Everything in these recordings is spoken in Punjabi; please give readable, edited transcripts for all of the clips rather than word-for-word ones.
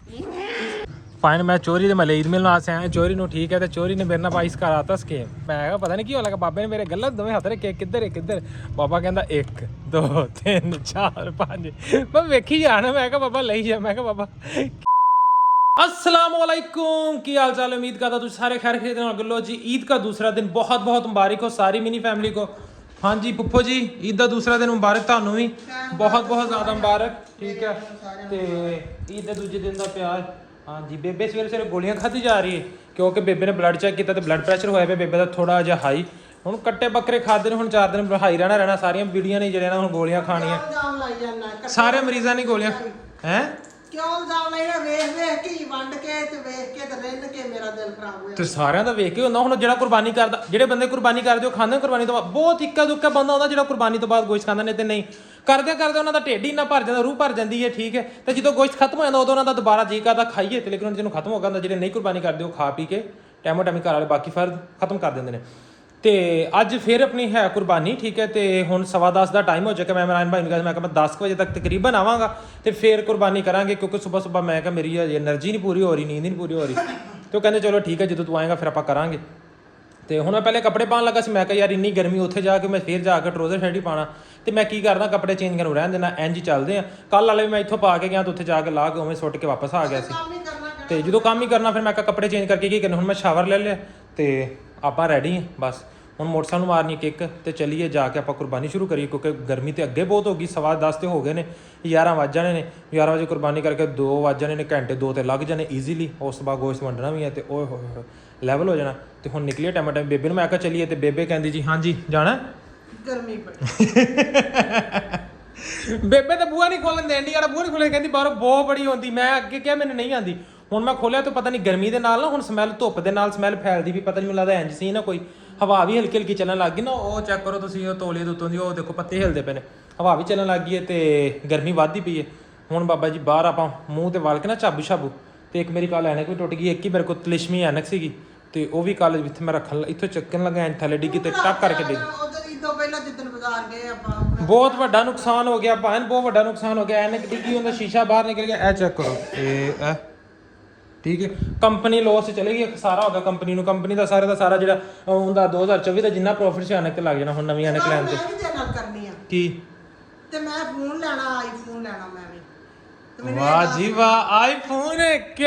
फाइन मैं चोरी मैं ईद मिलने आया चोरी ठीक है तो चोरी ने मेरे नाल इस घर आता स्कीम मैं पता नहीं की हो लगा बाबे ने मेरे गलत दोवें हथ रखे किधर किधर बाबा कहता 1 2 3 4 5 मैं वेखी जाना मैं बाबा ले जा मैं बाबा अस्सलाम वालेकुम की हाल चाल उम्मीद करता तुम सारे खैर खरीदने और गलो जी ईद का दूसरा दिन बहुत बहुत मुबारक हो सारी मिनी फैमिली को। हाँ जी पुप्पो जी ईद का दूसरा दिन मुबारक थानू भी बहुत बहुत ज़्यादा मुबारक ठीक है तो ईद के दूजे दिन का प्यार। हाँ जी बेबे सवेरे सवेरे गोलियां खाधी जा रही है क्योंकि बेबे ने ब्लड चैक किया तो ब्लड प्रैशर होया पे बेबे का थोड़ा जिहा हाई हुण कट्टे बकरे खाते हुण 4 दिन हाई रहना सारिया बीड़ियां नहीं जड़ियां हुण गोलियां खानियां सारे मरीज़ां ने गोलियां हैं क्यों जाम नहीं वेख वेख के वंड के ते वेख के ते रिन के मेरा दिल खराब होया ਤੇ ਸਾਰਿਆਂ ਦਾ ਵੇਖ ਕੇ ਹੁੰਦਾ ਹੁਣ ਜਿਹੜਾ ਕੁਰਬਾਨੀ ਕਰਦਾ ਜਿਹੜੇ ਬੰਦੇ ਕੁਰਬਾਨੀ ਕਰਦੇ ਉਹ ਖਾਂਦੇ ਕੁਰਬਾਨੀ ਤੋਂ ਬਾਅਦ ਬਹੁਤ ਇੱਕਾ ਦੁੱਕਾ ਬੰਦਾ ਹੁੰਦਾ ਜਿਹੜਾ ਕੁਰਬਾਨੀ ਤੋਂ ਬਾਅਦ ਗੋਸ਼ਤ ਖਾਂਦਾ ਨਹੀਂ ਤੇ ਨਹੀਂ ਕਰਦੇ ਉਹਨਾਂ ਦਾ ਢਿੱਡ ਹੀ ਨਾ ਭਰ ਜਾਂਦਾ ਰੂਹ ਭਰ ਜਾਂਦੀ ਹੈ ਠੀਕ ਹੈ ਤੇ ਜਦੋਂ ਗੋਸ਼ਤ ਖਤਮ ਹੋ ਜਾਂਦਾ ਉਦੋਂ ਉਹਨਾਂ ਦਾ ਦੁਬਾਰਾ ਜੀ ਕਰਦਾ ਖਾਈਏ ਤੇ ਲੇਕਿਨ ਜਿਹਨੂੰ ਖਤਮ ਹੋ ਗਿਆ ਹੁੰਦਾ ਜਿਹੜੇ ਨਹੀਂ ਕੁਰਬਾਨੀ ਕਰਦੇ ਉਹ ਖਾ ਪੀ ਕੇ ਟੈਮੋ ਟੈਮੀ ਘਰ ਵਾਲੇ ਬਾਕੀ ਫਰਜ਼ ਖਤਮ ਕਰ ਦਿੰਦੇ ਨੇ। ਤੇ ਅੱਜ ਫਿਰ ਆਪਣੀ ਹੈ ਕੁਰਬਾਨੀ ਠੀਕ ਹੈ ਤੇ ਹੁਣ 10:15 ਦਾ ਟਾਈਮ ਹੋ ਚੁੱਕਾ ਮੈਂ ਇਮਰਾਨ ਭਾਈ ਨੂੰ ਕਿਹਾ ਮੈਂ ਕਿਹਾ ਮੈਂ 10 ਵਜੇ ਤੱਕ ਤਕਰੀਬਨ ਆਵਾਂਗਾ ਤੇ ਫਿਰ ਕੁਰਬਾਨੀ ਕਰਾਂਗੇ ਕਿਉਂਕਿ ਸਵੇਰ ਸਵੇਰ ਮੈਂ ਕਿਹਾ ਮੇਰੀ એનર્ਜੀ ਨਹੀਂ ਪੂਰੀ ਹੋ ਰਹੀ ਨੀਂਦ ਨਹੀਂ ਪੂਰੀ ਹੋ ਰਹੀ ਤੇ ਉਹ ਕਹਿੰਦੇ ਚਲੋ ਠੀਕ ਹੈ ਜਦੋਂ ਤੂੰ ਆਏਗਾ ਫਿਰ ਆਪਾਂ ਕਰਾਂਗੇ। ਤੇ ਹੁਣ ਮੈਂ ਪਹਿਲੇ ਕੱਪੜੇ ਪਾਉਣ ਲੱਗਾ ਸੀ ਮੈਂ ਕਿਹਾ ਯਾਰ ਇੰਨੀ ਗਰਮੀ ਉੱਥੇ ਜਾ ਕੇ ਮੈਂ ਫਿਰ ਜਾ ਕੇ ਟਰੋਜ਼ਰ ਸ਼ਰਟ ਹੀ ਪਾਣਾ ਤੇ ਮੈਂ ਕੀ ਕਰਦਾ ਕੱਪੜੇ ਚੇਂਜ ਕਰਨ ਰਹਿਣ ਦੇਣਾ ਇੰਜ ਹੀ ਚੱਲਦੇ ਆ ਕੱਲ ਵਾਲੇ ਮੈਂ ਇੱਥੋਂ ਪਾ ਕੇ ਗਿਆ ਤੇ ਉੱਥੇ ਜਾ ਕੇ ਲਾ ਕੇ ਉਵੇਂ ਸੁੱਟ ਕੇ ਵਾਪਸ ਆ ਗਿਆ ਸੀ ਤੇ ਜਦੋਂ ਕੰਮ ਹੀ ਕਰਨਾ ਫਿਰ ਮੈਂ ਕਿਹਾ ਕੱਪੜੇ ਚੇਂਜ ਕਰਕੇ ਕੀ ਕਰਨਾ ਹੁਣ ਮੈਂ ਸ਼ਾਵਰ ਲੈ ਲਿਆ ਤੇ ਆਪਾਂ ਰੈਡੀ ਹਾਂ ਬਸ ਹੁਣ ਮੋਟਰਸਾਈਕਲ ਨੂੰ ਮਾਰਨੀ ਕਿੱਕ ਤੇ ਚੱਲੀਏ ਜਾ ਕੇ ਆਪਾਂ ਕੁਰਬਾਨੀ ਸ਼ੁਰੂ ਕਰੀਏ ਕਿਉਂਕਿ ਗਰਮੀ ਤੇ ਅੱਗੇ ਬਹੁਤ ਹੋ ਗਈ 10:15 ਤੇ ਹੋ ਗਏ ਨੇ 11 ਵੱਜ ਜਾਣੇ ਨੇ 11 ਵਜੇ ਕੁਰਬਾਨੀ ਕਰਕੇ 2 ਵੱਜ ਜਾਣੇ ਨੇ ਘੰਟੇ 2 ਤੇ ਲੱਗ ਜਾਣੇ ਈਜ਼ੀਲੀ ਉਸ ਤੋਂ ਬਾਅਦ ਗੋਸ਼ਤ ਵੰਡਣਾ ਵੀ ਹੈ ਤੇ ਓਏ ਹੋਏ ਲੈਵਲ ਹੋ ਜਾਣਾ ਤੇ ਹੁਣ ਨਿਕਲੀਏ ਟਾਈਮ ਬੇਬੇ ਨੂੰ ਮੈਂ ਕਿਹਾ ਚੱਲੀਏ ਤੇ ਬੇਬੇ ਕਹਿੰਦੀ ਜੀ ਹਾਂਜੀ ਜਾਣਾ ਗਰਮੀ ਬੜੀ ਬੇਬੇ ਤਾਂ ਬੂਹਾ ਨਹੀਂ ਖੋਲਣ ਦੇਂਦੀ ਯਾਰ ਬੂਹਾ ਨਹੀਂ ਖੋਲ੍ਹ ਕਹਿੰਦੀ ਬਾਹਰੋਂ ਬਹੁਤ ਬੜੀ ਹੁੰਦੀ ਮੈਂ ਅੱਗੇ ਕਿਹਾ ਮੈਨੂੰ ਨਹੀਂ ਆਉਂਦੀ ਹੁਣ ਮੈਂ ਖੋਲਿਆ ਤਾਂ ਪਤਾ ਨਹੀਂ ਗਰਮੀ ਦੇ ਨਾਲ ਨਾ ਹੁਣ ਸਮੈਲ ਧੁੱਪ ਦੇ ਨਾਲ ਸਮੈਲ ਫੈਲਦੀ ਵੀ ਪਤਾ ਨਹੀਂ ਮੈਨੂੰ ਲੱਗਦਾ ਇੰਜ ਸੀ ਨਾ ਕੋਈ ਹਵਾ ਵੀ ਹਲਕੀ ਹਲਕੀ ਚੱਲਣ ਲੱਗ ਗਈ ਨਾ ਉਹ ਚੈੱਕ ਕਰੋ ਤੁਸੀਂ ਉਹ ਤੋਲੇ ਦੇ ਉੱਤੋਂ ਦੀ ਉਹ ਦੇਖੋ ਪੱਤੇ ਹਿਲਦੇ ਪਏ ਨੇ ਹਵਾ ਵੀ ਚੱਲਣ ਲੱਗ ਗਈ ਹੈ ਤੇ ਗਰਮੀ ਵੱਧਦੀ ਪਈ ਹੈ। ਹੁਣ ਬਾਬਾ ਜੀ ਬਾਹਰ ਆਪਾਂ ਮੂੰਹ ਤੇ ਵਲ ਕੇ ਨਾ ਝਾਬੂ ਛਾਬੂ ਤੇ ਇੱਕ ਮੇਰੀ ਕੱਲ ਐਨਕ ਵੀ ਟੁੱਟ ਗਈ ਇੱਕ ਹੀ ਮੇਰੇ ਕੋਲ ਤਲਿਸ਼ਮੀ ਐਨਕ ਸੀਗੀ ਤੇ ਉਹ ਵੀ ਕੱਲ ਜਿੱਥੇ ਮੈਂ ਰੱਖਣ ਇੱਥੋਂ ਚੱਕਣ ਲੱਗਾ ਐਂ ਥੱਲੇ ਡਿੱਗੀ ਤੇ ਟੱਕ ਕਰਕੇ ਡਿੱਗ ਉਧਰ ਇਦੋਂ ਪਹਿਲਾਂ ਜਿੱਦਣ ਬਾਜ਼ਾਰ ਗਏ ਆਪਾਂ ਬਹੁਤ ਵੱਡਾ ਨੁਕਸਾਨ ਹੋ ਗਿਆ ਭਾਵੇਂ ਬਹੁਤ ਵੱਡਾ ਨੁਕਸਾਨ ਹੋ ਗਿਆ ਐਨਕ ਡਿੱਗੀ ਹੁੰਦਾ ਸ਼ੀਸ਼ਾ ਬਾਹਰ ਨਿਕਲ ਗਿਆ ਇਹ ਚੈੱਕ ਕਰੋ ਤੇ ਇਹ ਠੀਕ ਹੈ ਕੰਪਨੀ ਲੋਸ ਚਲੇ ਗਈ ਸਾਰਾ ਹੋ ਗਿਆ ਕੰਪਨੀ ਨੂੰ ਕੰਪਨੀ ਦਾ ਸਾਰਾ ਜਿਹੜਾ ਹੁੰਦਾ 2024 ਦਾ ਜਿੰਨਾ ਪ੍ਰੋਫਿਟ ਸੀ ਐਨਕ ਤੇ ਲੱਗ ਜਾਣਾ ਹੁਣ ਨਵੀਂ ਐਨਕ ਲੈਣ ਤੇ ਨਾਲ ਕਰਨੀ ਆ ਕੀ ਤੇ ਮੈਂ ਫੋਨ ਲੈਣਾ ਆਈਫੋਨ ਲੈਣਾ ਮੈਂ ਵੀ ਵਾਹ ਜੀ ਵਾਹ ਆਈਫੋਨ ਕੀ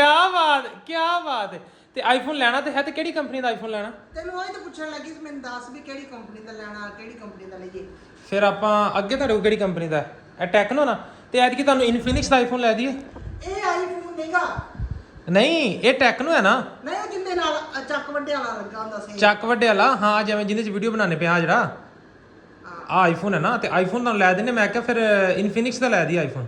ਬਾਤ ਹੈ ਤੇ ਆਈਫੋਨ ਲੈਣਾ ਤੇ ਹੈ ਤੇ ਕਿਹੜੀ ਕੰਪਨੀ ਦਾ ਆਈਫੋਨ ਲੈਣਾ ਤੈਨੂੰ ਉਹੀ ਤਾਂ ਪੁੱਛਣ ਲੱਗੀ ਸੀ ਮੈਨੂੰ ਦੱਸ ਵੀ ਕਿਹੜੀ ਕੰਪਨੀ ਦਾ ਲੈਣਾ ਕਿਹੜੀ ਕੰਪਨੀ ਦਾ ਲਈਏ ਫਿਰ ਆਪਾਂ ਅੱਗੇ ਤੁਹਾਡੇ ਕੋਲ ਕਿਹੜੀ ਕੰਪਨੀ ਦਾ ਇਹ ਟੈਕਨੋ ਨਾ ਤੇ ਐਤਕੀ ਤੁਹਾਨੂੰ ਇਨਫਿਨਿਕਸ ਦਾ ਆਈਫੋਨ ਲੈ ਦਈਏ ਇਹ ਆਈਫੋਨ ਨਹੀਂਗਾ ਨਹੀਂ ਇਹ ਟੈਕਨੋ ਹੈ ਨਾ ਨਹੀਂ ਉਹ ਜਿੰਦੇ ਨਾਲ ਚੱਕ ਵੱਡੇ ਵਾਲਾ ਲੱਗਾ ਹੁੰਦਾ ਸੀ ਚੱਕ ਵੱਡੇ ਵਾਲਾ ਹਾਂ ਜਿਵੇਂ ਜਿਹਦੇ ਚ ਵੀਡੀਓ ਬਣਾਉਣੇ ਪਿਆ ਜਿਹੜਾ ਆ ਆਈਫੋਨ ਹੈ ਨਾ ਤੇ ਆਈਫੋਨ ਤੁਹਾਨੂੰ ਲੈ ਦਿੰਨੇ ਮੈਂ ਕਿਹਾ ਫਿਰ ਇਨਫਿਨਿਕਸ ਦਾ ਲੈ ਦਈਏ ਆਈਫੋਨ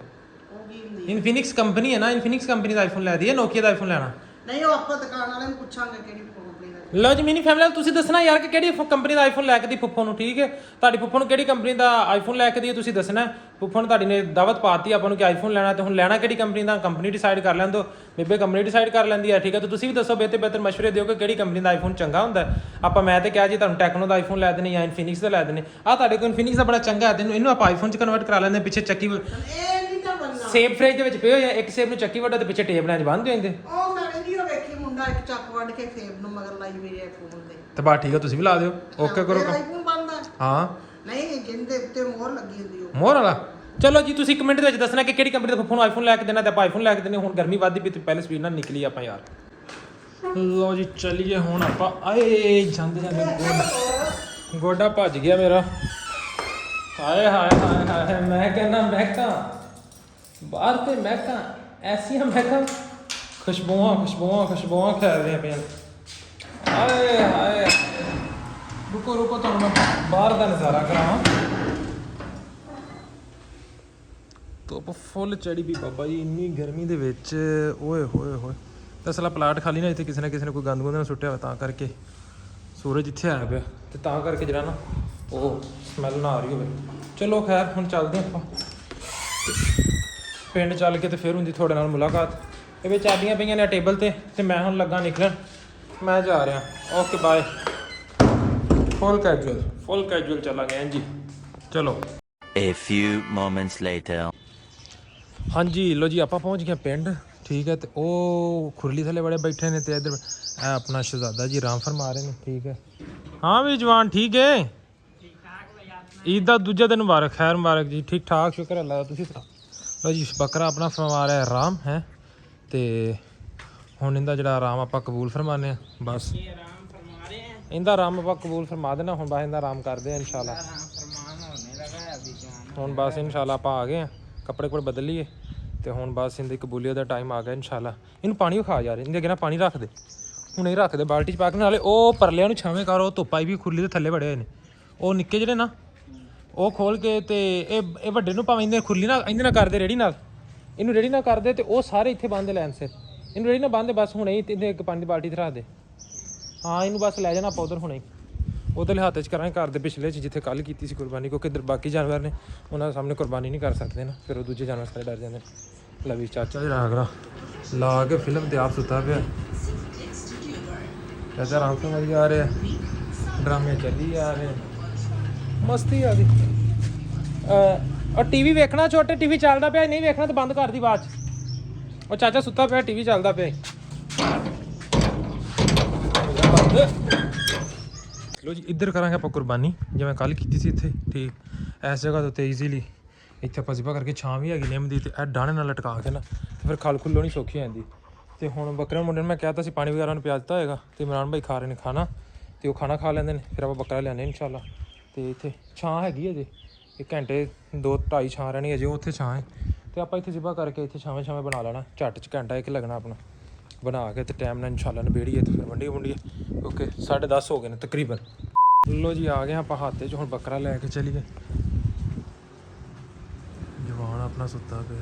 ਉਹ ਕੀ ਹੁੰਦੀ ਇਨਫਿਨਿਕਸ ਕੰਪਨੀ ਹੈ ਨਾ ਇਨਫਿਨਿਕਸ ਕੰਪਨੀ ਦਾ ਆਈਫੋਨ ਲੈ ਦਈਏ ਨੋਕੀਆ ਦਾ ਆਈਫੋਨ ਲੈਣਾ ਨਹੀਂ ਉਹ ਆਪਾਂ ਦੁਕਾਨ ਵਾਲਿਆਂ ਨੂੰ ਪੁੱਛਾਂਗੇ ਕਿਹੜੀ ਕੰਪਨੀ ਦਾ ਲਓ ਜੀ ਮਿਨੀ ਫੈਮਿਲੀ ਤੁਸੀਂ ਦੱਸਣਾ ਯਾਰ ਕਿ ਕਿਹੜੀ ਕੰਪਨੀ ਦਾ ਆਈਫੋਨ ਲੈ ਕੇ ਦੀ ਫੁੱਫੋ ਨੂੰ ਠੀਕ ਹੈ ਤੁਹਾਡੀ ਫੁੱਫੋ ਨੂੰ ਕਿਹੜੀ ਕੰਪਨੀ ਦਾ ਆਈਫੋਨ ਲੈ ਕੇ ਦੀ ਤੁਸੀਂ ਦੱਸਣਾ ਫੁੱਫੋ ਨੇ ਤੁਹਾਡੀ ਨੇ ਦਾਵਤ ਪਾਤੀ ਆਪਾਂ ਨੂੰ ਕਿ ਆਈਫੋਨ ਲੈਣਾ ਤੇ ਹੁਣ ਲੈਣਾ ਕਿਹੜੀ ਕੰਪਨੀ ਦਾ ਕੰਪਨੀ ਡਿਸਾਈਡ ਕਰ ਲੈਣ ਦਿਓ ਬੇਬੇ ਕੰਪਨੀ ਡਿਸਾਈਡ ਕਰ ਲੈਂਦੀ ਹੈ ਠੀਕ ਹੈ ਤੇ ਤੁਸੀਂ ਵੀ ਦੱਸੋ ਬਿਹਤਰ ਮਸ਼ਵਰੇ ਦਿਓ ਕਿ ਕਿਹੜੀ ਕੰਪਨੀ ਦਾ ਆਈਫੋਨ ਚੰਗਾ ਹੁੰਦਾ ਆਪਾਂ ਮੈਂ ਤੇ ਕਿਹਾ ਜੀ ਤੁਹਾਨੂੰ ਟੈਕਨੋ ਦਾ ਆਈਫੋਨ ਲੈ ਦੇਣੇ ਜਾਂ ਇਨਫਿਨਿਕਸ ਦਾ ਲੈ ਦੇਣੇ ਆ ਤੁਹਾਡੇ ਕੋਲ ਇਨਫਿਨਿਕਸ ਦਾ ਬੜਾ ਚੰਗਾ ਹੈ ਇਹਨੂੰ ਆਪਾਂ ਆਈਫੋਨ ਚ ਕਨਵਰਟ ਕਰਾ ਲੈਂਦੇ ਪਿੱਛੇ ਚੱਕੀ ਇਹ ਨਹੀਂ ਤਾਂ ਬੰਨਾ ਸੇਬ ਫ੍ਰਿਜ ਦੇ ਵਿੱਚ ਪਏ ਹੋਏ ਆ ਇੱਕ ਸੇਬ ਨੂੰ ਚੱਕੀ ਵੱਡਾ ਤੇ ਪਿੱਛੇ ਟੇਪ ਨਾਲ ਬੰਨ੍ਹ ਦਿੰਦੇ ਉਹ ਮੈਂ ਵੀਡੀਓ ਵੇਖੀ ਮੁੰਡਾ ਇੱਕ ਚੱਕ ਵੱਢ ਕੇ ਸੇਬ ਨੂੰ ਮਗਰ ਲਾਈ ਮੇਰੇ ਫੋਨ ਦੇ ਤੇ ਬਾ ਠੀਕ ਆ ਤੁਸੀਂ ਵੀ ਲਾ ਦਿਓ ਓਕੇ ਕਰੋ ਆਈਫੋਨ ਬੰਦਾ ਹਾਂ ਨਹੀਂ ਜਿੰਦੇ ਉੱਤੇ ਮੋਹਰ ਲੱਗੀ ਹੁੰਦੀ ਉਹ ਮੋਹਰ ਵਾਲਾ ਚਲੋ ਜੀ ਤੁਸੀਂ ਕਮੈਂਟ ਦੇ ਵਿੱਚ ਦੱਸਣਾ ਕਿ ਕਿਹੜੀ ਕੰਪਨੀ ਦਾ ਫੋਨ ਆਈਫੋਨ ਲੈ ਕੇ ਦੇਣਾ ਤੇ ਆਪਾਂ ਆਈਫੋਨ ਲੈ ਕੇ ਦੇਣੇ ਹੁਣ ਗਰਮੀ ਵੱਧਦੀ ਪਈ ਤੇ ਪਹਿਲੇ ਸਪੀਡ ਨਾਲ ਨਿਕਲੀ ਆਪਾਂ ਯਾਰ ਲਓ ਜੀ ਚੱਲੀਏ ਹੁਣ ਆਪਾਂ ਆਏ ਜਾਂਦੇ ਗੋਡਾ ਭੱਜ ਗਿਆ ਮੇਰਾ ਹਾਏ ਹਾਏ ਹਾਏ ਹਾਏ ਮੈਂ ਕਹਿੰਦਾ ਮਹਿਕਾਂ ਬਾਹਰ ਤੇ ਮਹਿਕਾਂ ਐਸੀਆਂ ਮਹਿਕਾਂ ਖੁਸ਼ਬੂਆਂ ਖਾ ਰਹੇ ਪਿਆ ਹਾਏ ਹਾਏ ਰੁਕੋ ਤੁਹਾਨੂੰ ਮੈਂ ਬਾਹਰ ਦਾ ਨਜ਼ਾਰਾ ਕਰਾਵਾਂ ਧੁੱਪ ਫੁੱਲ ਚੜੀ ਵੀ ਬਾਬਾ ਜੀ ਇੰਨੀ ਗਰਮੀ ਦੇ ਵਿੱਚ ਓਏ ਹੋਏ ਅਸਲਾ ਪਲਾਟ ਖਾਲੀ ਨਾ ਇੱਥੇ ਕਿਸੇ ਨਾ ਕੋਈ ਗੰਦ ਗੁੰਦ ਨਾ ਸੁੱਟਿਆ ਹੋਇਆ ਤਾਂ ਕਰਕੇ ਸੂਰਜ ਇੱਥੇ ਆਇਆ ਪਿਆ ਤੇ ਤਾਂ ਕਰਕੇ ਜਿਹੜਾ ਨਾ ਉਹ ਸਮੈਲ ਨਾ ਆ ਰਹੀ ਹੋਵੇ ਚਲੋ ਖੈਰ ਹੁਣ ਚੱਲਦੇ ਆਪਾਂ ਪਿੰਡ ਚੱਲ ਕੇ ਤੇ ਫਿਰ ਹੁੰਦੀ ਤੁਹਾਡੇ ਨਾਲ ਮੁਲਾਕਾਤ ਇਹ ਵਿੱਚ ਚਾਬੀਆਂ ਪਈਆਂ ਨੇ ਟੇਬਲ ਤੇ ਮੈਂ ਹੁਣ ਲੱਗਾ ਨਿਕਲਣ ਮੈਂ ਜਾ ਰਿਹਾ ਓਕੇ ਬਾਏ ਫੁੱਲ ਕੈਜੂਅਲ ਚੱਲਾਂਗੇ ਹਾਂਜੀ ਚਲੋ A few moments later ਹਾਂਜੀ ਲੋ ਜੀ ਆਪਾਂ ਪਹੁੰਚ ਗਏ ਪਿੰਡ ਠੀਕ ਹੈ। ਤੇ ਉਹ ਖੁਰਲੀ ਥੱਲੇ ਬੜੇ ਬੈਠੇ ਨੇ ਤੇ ਇੱਧਰ ਇਹ ਆਪਣਾ ਸ਼ਹਿਜ਼ਾਦਾ ਜੀ ਆਰਾਮ ਫਰਮਾ ਰਹੇ ਨੇ। ਠੀਕ ਹੈ। ਹਾਂ ਵੀ ਜਵਾਨ ਠੀਕ ਹੈ। ਈਦ ਦਾ ਦੂਜਾ ਦਿਨ ਮੁਬਾਰਕ, ਖੈਰ ਮੁਬਾਰਕ ਜੀ। ਠੀਕ ਠਾਕ, ਸ਼ੁਕਰ ਅੱਲਾ ਦਾ। ਤੁਸੀਂ ਸੁਣਾਓ ਜੀ? ਬੱਕਰਾ ਆਪਣਾ ਫਰਮਾ ਰਿਹਾ ਆਰਾਮ ਹੈ ਤੇ ਹੁਣ ਇਹਦਾ ਜਿਹੜਾ ਆਰਾਮ ਆਪਾਂ ਕਬੂਲ ਫਰਮਾਨੇ ਆ ਬਸ। ਇਹਦਾ ਆਰਾਮ ਆਪਾਂ ਕਬੂਲ ਫਰਮਾ ਦੇਣਾ ਹੁਣ, ਬਸ ਇਹਦਾ ਆਰਾਮ ਕਰਦੇ ਆ ਇਨਸ਼ਾਅੱਲਾ। ਹੁਣ ਬਸ ਇਨਸ਼ਾਅੱਲਾ ਆਪਾਂ ਆ ਗਏ ਆ, ਕੱਪੜੇ ਕੁਪੜੇ ਬਦਲ ਲਈਏ ਤੇ ਹੁਣ ਬਸ ਇਹਦੀ ਕਬੂਲੀਅਤ ਦਾ ਟਾਈਮ ਆ ਗਿਆ ਇਨਸ਼ਾਅੱਲਾ। ਇਹਨੂੰ ਪਾਣੀ ਵਿਖਾ ਯਾਰ, ਇਹਦੇ ਅੱਗੇ ਨਾ ਪਾਣੀ ਰੱਖ ਦੇ, ਹੁਣ ਇਹ ਰੱਖ ਦੇ ਬਾਲਟੀ 'ਚ ਪਾ ਕੇ। ਨਾਲੇ ਉਹ ਪਰਲਿਆਂ ਨੂੰ ਛਾਵੇਂ ਕਰ, ਉਹ ਧੁੱਪ ਆਈ ਵੀ ਖੁਰਲੀ ਦੇ ਥੱਲੇ ਬੜੇ ਹੋਏ ਨੇ ਉਹ ਨਿੱਕੇ ਜਿਹੜੇ ਨਾ, ਉਹ ਖੋਲ ਕੇ ਤੇ ਇਹ ਵੱਡੇ ਨੂੰ ਭਾਵੇਂ ਇਹਦੇ ਖੁਰਲੀ ਨਾਲ ਇਹਦੇ ਨਾਲ ਕਰਦੇ ਰੇੜੀ ਨਾਲ, ਇਹਨੂੰ ਰੇੜੀ ਨਾਲ ਕਰਦੇ ਤੇ ਉਹ ਸਾਰੇ ਇੱਥੇ ਬੰਨ੍ਹਦੇ ਲੈਣ ਸਿਰ, ਇਹਨੂੰ ਰੇੜੀ ਨਾਲ ਬੰਨ੍ਹਦੇ ਬਸ। ਹੁਣ ਇਹਦੇ ਇੱਕ ਪਾਣੀ ਦੀ ਬਾਲਟੀ 'ਤੇ ਰੱਖ ਦੇ। ਹਾਂ ਇਹਨੂੰ ਬਸ ਲੈ ਜਾਣਾ ਆਪਾਂ ਉਧਰ ਹੁਣੇ, ਉਧਰਲੇ ਹੱਥ 'ਚ ਕਰਾਂਗੇ ਘਰ ਦੇ ਪਿਛਲੇ 'ਚ ਜਿੱਥੇ ਕੱਲ੍ਹ ਕੀਤੀ ਸੀ ਕੁਰਬਾਨੀ, ਕਿਉਂਕਿ ਇੱਧਰ ਬਾਕੀ ਜਾਨਵਰ ਨੇ ਉਹਨਾਂ ਦੇ ਸਾਹਮਣੇ ਕੁਰਬਾਨੀ ਨਹੀਂ ਕਰ ਸਕਦੇ ਨਾ, ਫਿਰ ਉਹ ਦੂਜੇ ਜਾਨਵਰ ਸਾਰੇ ਡਰ ਜਾਂਦੇ ਨੇ। ਲਵੀ ਚਾਚਾ ਜੀ ਰਾਗਰਾ ਲਾ ਕੇ ਫਿਲਮ ਤੇ ਆਪ ਸੁੱਤਾ ਪਿਆ। ਚਾਚਾ ਆਰਾਮ ਤੋਂ ਮਰੀ ਆ ਰਿਹਾ, ਡਰਾਮੇ ਚੱਲੀ ਆ ਰਹੇ, ਮਸਤੀ ਆ ਗਈ। ਔਰ ਟੀਵੀ ਵੇਖਣਾ, ਛੋਟੇ ਟੀਵੀ ਚੱਲਦਾ ਪਿਆ, ਨਹੀਂ ਵੇਖਣਾ ਤਾਂ ਬੰਦ ਕਰ ਦੀ ਬਾਅਦ 'ਚ। ਉਹ ਚਾਚਾ ਸੁੱਤਾ ਪਿਆ, ਟੀਵੀ ਚੱਲਦਾ ਪਿਆ। ਲੋ ਜੀ ਇੱਧਰ ਕਰਾਂਗੇ ਆਪਾਂ ਕੁਰਬਾਨੀ ਜਿਵੇਂ ਕੱਲ੍ਹ ਕੀਤੀ ਸੀ ਇੱਥੇ। ਠੀਕ, ਇਸ ਜਗ੍ਹਾ ਦੇ ਉੱਤੇ ਈਜ਼ੀਲੀ ਇੱਥੇ ਆਪਾਂ ਜ਼ਿਬਾ ਕਰਕੇ, ਛਾਂ ਵੀ ਹੈਗੀ ਨਿੰਮ ਦੀ, ਤੇ ਇਹ ਡਾਣੇ ਨਾਲ ਲਟਕਾ ਕੇ ਨਾ ਤੇ ਫਿਰ ਖਲ ਖੁੱਲੋ ਨਹੀਂ ਸੌਖੀ ਜਾਂਦੀ। ਤੇ ਹੁਣ ਬੱਕਰੇ ਮੁੰਡੇ ਨੂੰ ਮੈਂ ਕਹਿ ਤਾ ਸੀ ਪਾਣੀ ਵਗੈਰਾ ਨੂੰ ਪਿਆ ਦਿੱਤਾ ਹੋਏਗਾ, ਤੇ ਇਮਰਾਨ ਭਾਈ ਖਾ ਰਹੇ ਨੇ ਖਾਣਾ, ਤੇ ਉਹ ਖਾਣਾ ਖਾ ਲੈਂਦੇ ਨੇ, ਫਿਰ ਆਪਾਂ ਬੱਕਰਾ ਲਿਆਉਂਦੇ ਇਨਸ਼ਾਅੱਲਾ। ਤੇ ਇੱਥੇ ਛਾਂ ਹੈਗੀ ਅਜੇ, 1 ਘੰਟੇ 2-2.5 ਛਾਂ ਰਹਿਣੀ ਅਜੇ, ਉੱਥੇ ਛਾਂ ਹੈ। ਤੇ ਆਪਾਂ ਇੱਥੇ ਜ਼ਿਬਾ ਕਰਕੇ ਇੱਥੇ ਛਾਵੇਂ ਛਾਵੇਂ ਬਣਾ ਲੈਣਾ, ਝੱਟ 'ਚ ਘੰਟਾ 1 ਲੱਗਣਾ ਆਪਣਾ ਬਣਾ ਕੇ, ਤੇ ਟਾਈਮ ਨਾਲ ਇਨਸ਼ਾਅੱਲਾ ਨਿਬੇੜੀਏ ਤੇ ਫਿਰ ਵੰਡੀਏ ਵੰਡੀਏ। ਓਕੇ 10:30 ਹੋ ਗਏ ਨੇ ਤਕਰੀਬਨ। ਲੋ ਜੀ ਆ ਗਏ ਆਪਾਂ ਹੱਥ 'ਚ, ਹੁਣ ਬੱਕਰਾ ਲੈ ਕੇ ਚੱਲੀਏ। ਜਵਾਨ ਆਪਣਾ ਸੁੱਤਾ ਪਿਆ।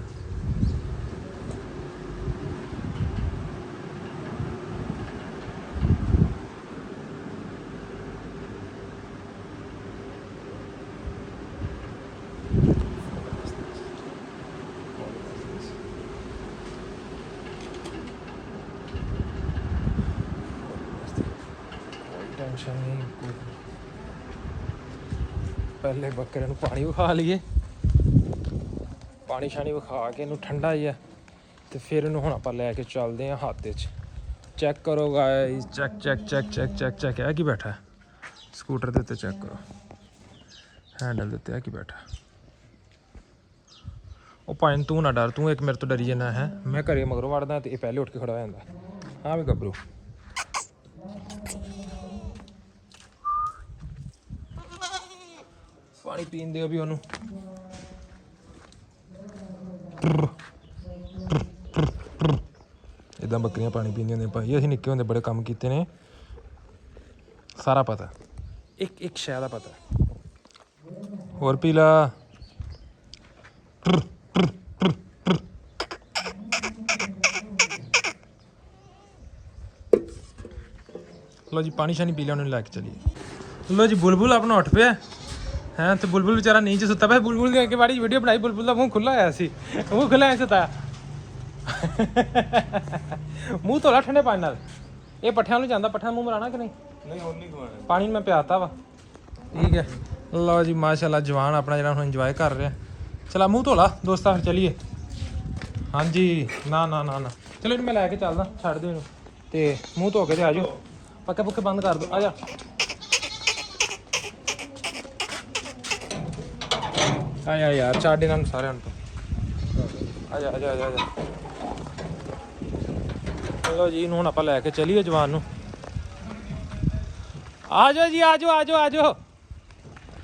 ਟੈਨਸ਼ਨ ਨਹੀਂ ਕੋਈ। ਪਹਿਲੇ ਬੱਕਰੇ ਨੂੰ ਪਾਣੀ ਵਿਖਾ ਲਈਏ, ਪਾਣੀ ਸ਼ਾਣੀ ਵਿਖਾ ਕੇ ਇਹਨੂੰ ਠੰਡਾ ਜਿਹਾ, ਤੇ ਫਿਰ ਇਹਨੂੰ ਹੁਣ ਆਪਾਂ ਲੈ ਕੇ ਚੱਲਦੇ ਹਾਂ ਹੱਥ 'ਚ। ਚੈੱਕ ਕਰੋ guys, check check check check check check. ਇਹ ਕੀ ਬੈਠਾ ਸਕੂਟਰ ਦੇ ਉੱਤੇ, ਚੈੱਕ ਕਰੋ ਹੈਂਡਲ ਦੇ ਉੱਤੇ, ਇਹ ਕੀ ਬੈਠਾ। ਉਹ ਭਾਵੇਂ ਤੂੰ ਨਾ ਡਰ, ਤੂੰ ਇੱਕ ਮੇਰੇ ਤੋਂ ਡਰੀ ਜਾਂਦਾ ਹੈ, ਮੈਂ ਘਰੇ ਮਗਰੋਂ ਵੜਦਾ ਤੇ ਇਹ ਪਹਿਲੇ ਉੱਠ ਕੇ ਖੜਾ ਹੋ ਜਾਂਦਾ। ਹਾਂ ਵੀ ਗੱਭਰੂ ਪਾਣੀ ਪੀਣ ਦਿਓ ਵੀ ਉਹਨੂੰ। ਇੱਦਾਂ ਬੱਕਰੀਆਂ ਪਾਣੀ ਪੀਂਦੀਆਂ ਨੇ ਭਾਈ, ਅਸੀਂ ਨਿੱਕੇ ਹੁੰਦੇ ਬੜੇ ਕੰਮ ਕੀਤੇ ਨੇ, ਸਾਰਾ ਪਤਾ, ਇੱਕ ਇੱਕ ਸ਼ੈ ਦਾ ਪਤਾ। ਹੋਰ ਪੀ ਲਾ। ਲੋ ਜੀ ਪਾਣੀ ਸ਼ਾਨੀ ਪੀ ਲਿਆ, ਉਹਨੂੰ ਲੈ ਕੇ ਚੱਲੀਏ। ਲੋ ਜੀ ਬੁਲਬੁਲ ਆਪਣਾ ਉੱਠ ਪਿਆ ਹੈ, ਤੇ ਬੁਲਬੁਲ ਵਿਚਾਰਾ ਨੀਚੇ ਸੁੱਤਾ ਪਿਆ। ਬੁਲਬੁਲ ਦੇ ਅੱਗੇ ਬਾੜੀ ਵੀਡੀਓ ਬਣਾਈ, ਬੁਲਬੁਲ ਦਾ ਮੂੰਹ ਖੁੱਲਾ ਹੋਇਆ ਸੀ, ਮੂੰਹ ਖੁੱਲਾ ਐ ਸੁੱਤਾ। ਮੂੰਹ ਧੋਲਾ ਠੰਡੇ ਪਾਣੀ ਨਾਲ। ਇਹ ਪੱਠਿਆਂ ਨੂੰ ਜਾਂਦਾ, ਪੱਠਿਆਂ ਮੂੰਹ ਮਰਾਣਾ ਕਿ ਨਹੀਂ? ਨਹੀਂ ਹੁਣ ਨਹੀਂ ਖਵਾਉਣਾ, ਪਾਣੀ ਮੈਂ ਪਿਆਤਾ ਵਾ। ਠੀਕ ਹੈ। ਲਓ ਜੀ ਮਾਸ਼ਾਅੱਲਾ ਜਵਾਨ ਆਪਣਾ ਜਿਹੜਾ ਹੁਣ ਇੰਜੋਏ ਕਰ ਰਿਹਾ। ਚਲਾ ਮੂੰਹ ਧੋਲਾ ਦੋਸਤਾ, ਫਿਰ ਚੱਲੀਏ। ਹਾਂਜੀ ਨਾ ਨਾ ਨਾ ਨਾ, ਚਲੋ ਇਹਨੂੰ ਮੈਂ ਲੈ ਕੇ ਚੱਲਦਾ, ਛੱਡ ਦਿਓ ਇਹਨੂੰ, ਤੇ ਮੂੰਹ ਧੋ ਕੇ ਤੇ ਆ ਜਾਓ। ਪੱਕੇ ਪੁੱਕੇ ਬੰਦ ਕਰ ਦਿਓ, ਆ ਜਾ ਆ ਯਾਰ, ਛੱਡ ਇਹਨਾਂ ਨੂੰ ਸਾਰਿਆਂ ਨੂੰ। ਆ ਜਾ ਆ ਜਾ ਆ ਜਾ। ਚਲੋ ਜੀ ਇਹਨੂੰ ਹੁਣ ਆਪਾਂ ਲੈ ਕੇ ਚੱਲੀਏ ਜਵਾਨ ਨੂੰ। ਆ ਜਾਓ ਜੀ, ਆ ਜਾਓ ਆ ਜਾਓ ਆ ਜਾਓ।